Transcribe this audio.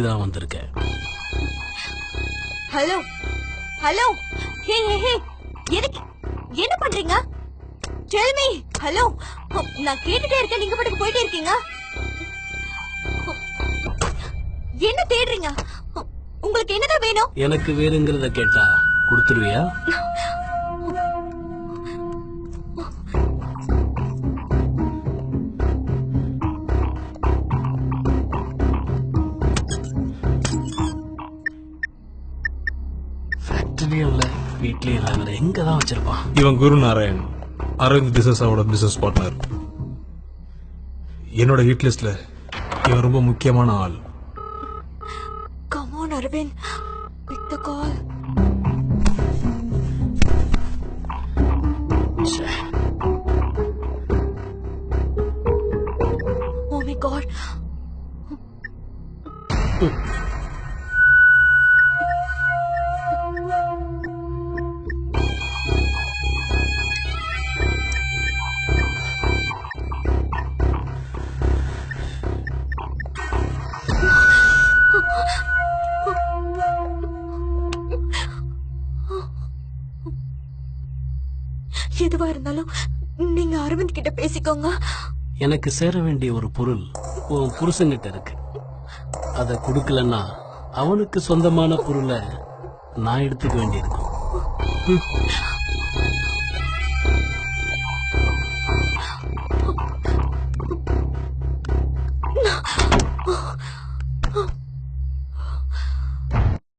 தான் வந்திருக்கேன். Hello hello, ஹே ஹே ஹே, எனக்கு என்ன பண்றீங்க? Tell me. ஹலோ, நான் கேட்டுட்டே இருக்கேன், நீங்க பாட்டுக்கு போயிட்டே இருக்கீங்க. என்ன தேடுறீங்க? உங்களுக்கு என்னதான் வேணும்? எனக்கு வேணுங்கிறத கேட்டா கொடுத்துருவியா? ஃபேக்டரியும் இல்ல, வீட்லயும் இல்ல, வேற எங்கதான் வச்சிருப்பான்? இவன் குரு நாராயண், அரவிந்த் பிசினஸோட பிசினஸ் பார்ட்னர். என்னோட ஹிட் லிஸ்ட்ல இவன் ரொம்ப முக்கியமான ஆள். Come on, Arvind, pick the call. Oh my God. எதுவா இருந்தாலும் நீங்க அரவிந்த் கிட்ட பேசிக்கோங்க. எனக்கு சேர வேண்டிய ஒரு பொருள் உன் புருஷன்கிட்ட இருக்கு. அதை கொடுக்கலன்னா அவனுக்கு சொந்தமான பொருளை நான் எடுத்துக்க வேண்டியிருக்கும்.